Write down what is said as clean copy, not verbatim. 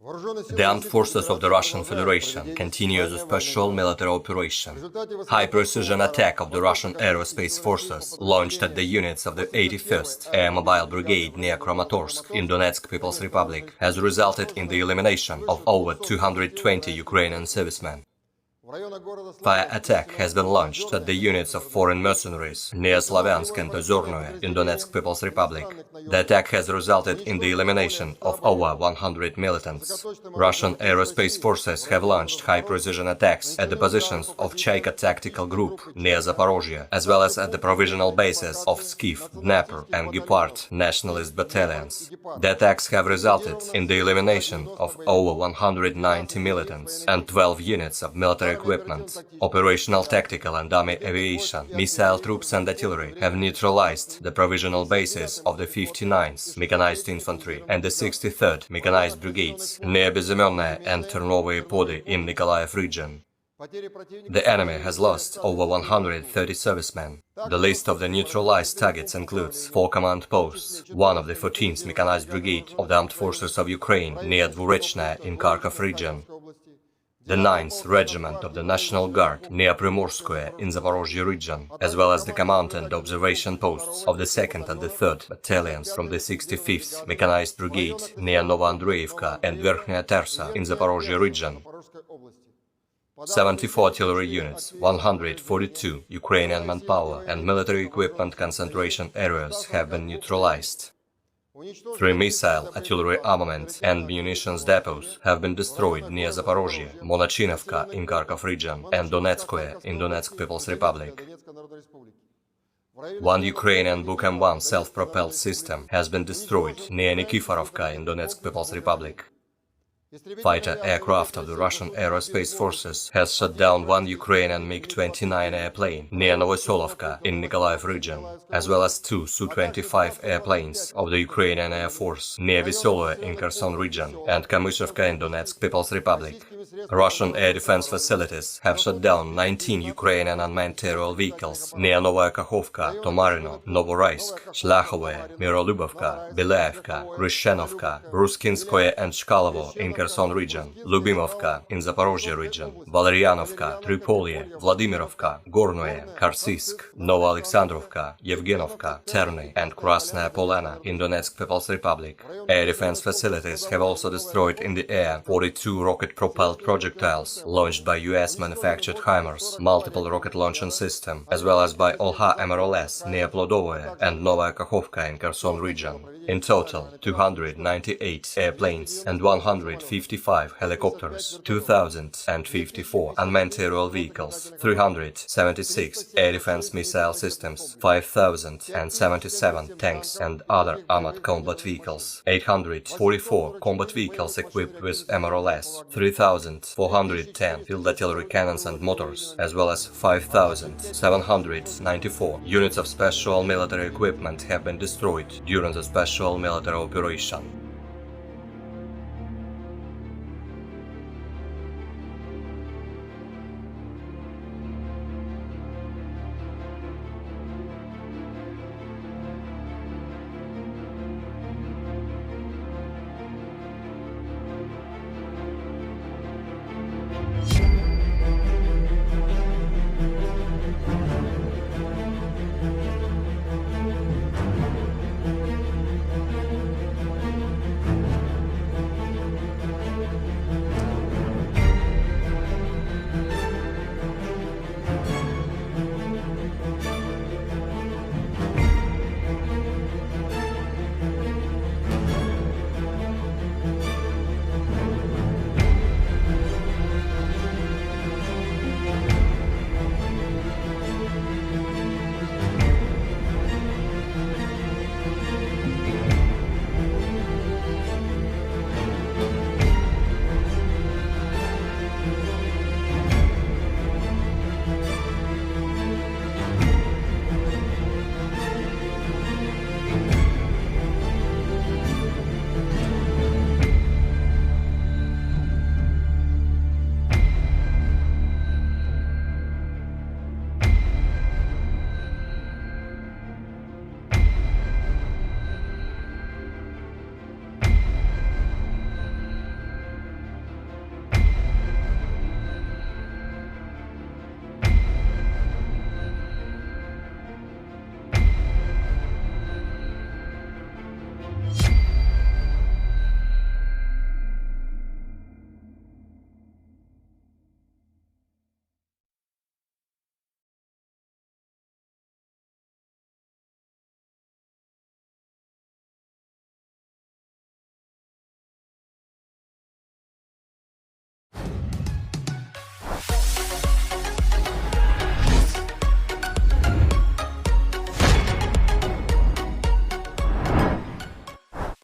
The armed forces of the Russian Federation continue the special military operation. High-precision attack of the Russian aerospace forces launched at the units of the 81st Air Mobile Brigade near Kramatorsk in Donetsk People's Republic has resulted in the elimination of over 220 Ukrainian servicemen. Fire attack has been launched at the units of foreign mercenaries near Slavyansk and Ozornoye in Donetsk People's Republic. The attack has resulted in the elimination of over 100 militants. Russian aerospace forces have launched high-precision attacks at the positions of Chaika Tactical Group near Zaporozhye, as well as at the provisional bases of Skiv, Dnepr and Gepard nationalist battalions. The attacks have resulted in the elimination of over 190 militants and 12 units of military equipment. Operational tactical and army aviation, missile troops and artillery have neutralized the provisional bases of the 59th Mechanized Infantry and the 63rd Mechanized Brigades near Bersama and Ternovye Pody in Nikolaev region. The enemy has lost over 130 servicemen. The list of the neutralized targets includes 4 command posts, one of the 14th Mechanized Brigade of the Armed Forces of Ukraine near Dvurechная in Kharkov region, the 9th Regiment of the National Guard near Primorskoye in Zaporozhye region, as well as the command and observation posts of the 2nd and the 3rd battalions from the 65th Mechanized Brigade near Novoandreevka and Verkhnya Tersa in Zaporozhye region. 74 artillery units, 142 Ukrainian manpower and military equipment concentration areas have been neutralized. 3 missile, artillery armament and munitions depots have been destroyed near Zaporozhye, Monochinovka in Kharkov region and Donetskoye in Donetsk People's Republic. 1 Ukrainian Buk M1 self-propelled system has been destroyed near Nikiforovka in Donetsk People's Republic. Fighter aircraft of the Russian aerospace forces has shot down 1 Ukrainian MiG-29 airplane near Novosolovka in Nikolaev region, as well as 2 Su-25 airplanes of the Ukrainian Air Force near Vesoloye in Kherson region and Kamyshovka in Donetsk People's Republic. Russian air defense facilities have shot down 19 Ukrainian unmanned aerial vehicles near Novaya Kakhovka, Tomarino, Novoraisk, Shlyakhove, Mirolubovka, Belaevka, Ryshenovka, Ruskinskoye and Chkalovo in Kherson region, Lubimovka in Zaporozhye region, Valerianovka, Tripolye, Vladimirovka, Gornoye, Kharsisk, Novoalexandrovka, Yevgenovka, Terny and Krasnaya Polana in Donetsk People's Republic. Air defense facilities have also destroyed in the air 42 rocket-propelled projectiles launched by US-manufactured HIMARS multiple rocket launching system, as well as by Olha MRLS near Plodovoye and Novaya Kakhovka in Kherson region. In total, 298 airplanes and 155 helicopters, 2,054 unmanned aerial vehicles, 376 air defense missile systems, 5,077 tanks and other armored combat vehicles, 844 combat vehicles equipped with MRLS, 3,410 field artillery cannons and motors, as well as 5,794 units of special military equipment have been destroyed during the special military operation.